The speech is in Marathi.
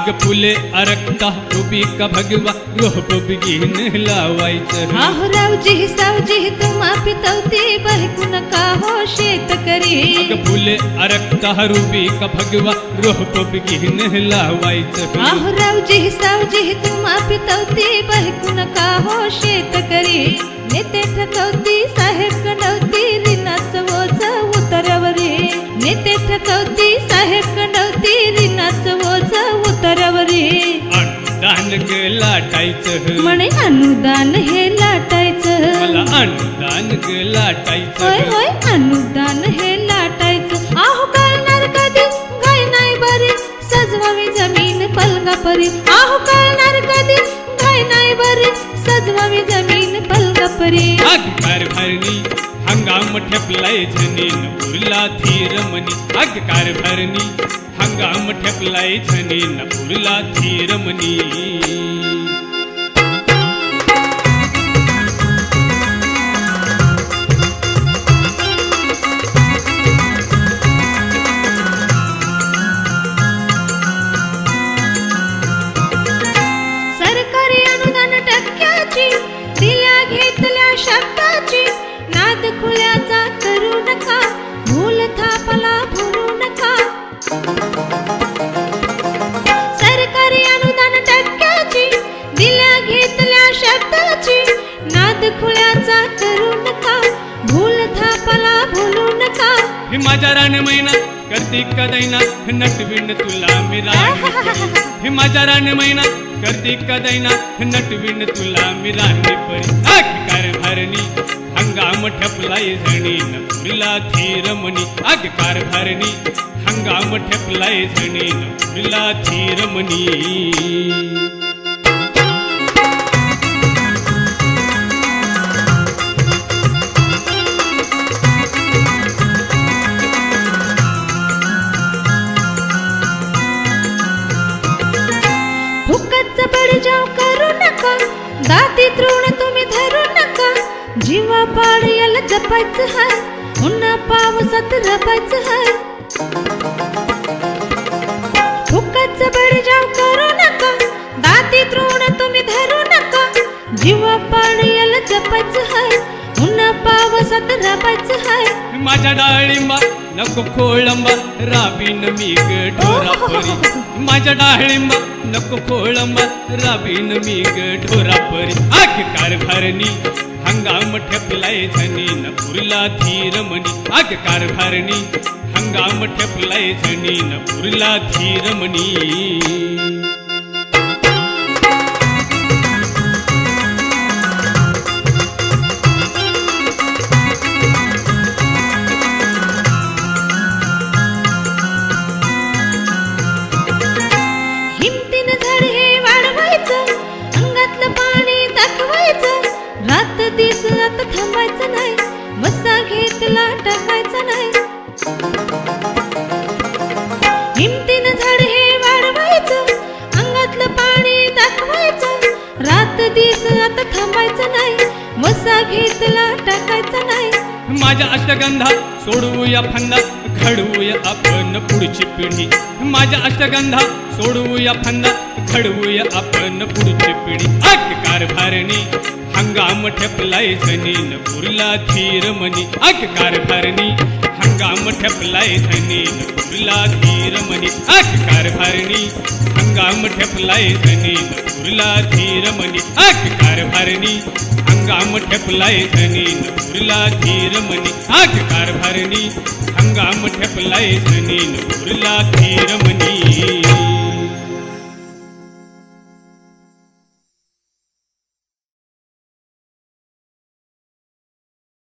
अग फुले अरक्ता उभी का भगवा रोप बिगीन लावायचं आहो रावजी सावजी तुम्हा पितवती बहकून का हो शेतकरी अग फुले अरक्ता रुबी का भगवा रोप बिगीन लावायचं आहो रावजी सावजी तुम्हा पितवती बहकून का हो शेतकरी नेते ठकवती साहेब कणवती रिनाच ओझ उतरवरी नेते ठकवती साहेब कणवती रिनाच ओझ उतरवरी अनुदान ग लाटायचं म्हणे अनुदान हे लाटायचं मला अनुदान ग होय लाटायचं होय अनुदान हे लाटायचं आहो कळणार कधी गाय नाही बरी सजवावी जमीन पलंगापरी आहो कळणार कधी गाय नाही बरी सजवावी जमीन पलंगापरी अग कारभारणी हंगाम ठेपलाय झनीन उरला धीर मनी अग कारभारणी हंगाम ठेपलाय झनीन उरला धीर मनी सरकारी अनुदान टक्क्याची दिल्या घेतल्या शब्दाची नाद खुल्याचा करू नका भूल थापला भरू नका सरकारी अनुदान टक्क्याची दिल्या घेतल्या शब्दाची नाद खुल्याचा करू नका भूल थापला भरू नका हे माझ्या रान मैना करते कदैना नटविन तुला मी राणी परी हे माझ्या रान मैना करते कदैना नटविन तुला मी राणी परी अग कारभारणी हंगाम ठेपलाय झणीन उरला धीर मनी अग कारभारणी हंगाम ठेपलाय झणीन उरला धीर मनी फुकटचं बळीजाव करू नका दाती तृण तुम्ही धरू नका जीवा पाडयाला जपायचं हाय उन्हा पावसात रपायचं हाय फुकटचं बळीजाव करू नका दाती तृण तुम्ही धरू नका जीवा पाडयाला जपायचं हाय उन्हा पावसात रपायचं हाय माझ्या डाळिंबा नको खोळंबा राबीन मी ग ढोरापरी माझ्या डाळिंबा नको खोळंबा राबीन मी ग ढोरापरी अग कारभारणी हंगाम ठेपलाय झनीन उरला धीर मनी अग कारभारणी हंगाम ठेपलाय झनीन उरला धीर मनी हिमतीनं झाड हे वाढवायचं अंगातलं पाणी दाखवायचं रात दिस आता थांबायचं नाही मसा घेतला टाकायचा नाही हिमतीनं झाड हे वाढवायचं अंगातलं पाणी दाखवायचं रात दिस आता थांबायचं नाही मसा घेतला टाकायचा नाही माझ्या अष्टगंधा सोडवूया फंदा घडवूया आपण पुढची पिढी माझ्या अष्टगंधा सोडवूया फंदा घडवूया आपण पुढची पिढी अग कारभारणी हंगाम ठेपलाय झनीन उरला धीर मनी अग कारभारणी हंगाम ठेपलाय झनीन उरला धीर मनी अग कारभारणी हंगाम ठेपलाय झनीन उरला धीर मनी अग कारभारणी हंगाम ठेपलाय झनीन उरला धीर मनी अग कारभारणी हंगाम ठेपलाय झनीन उरला धीर मनी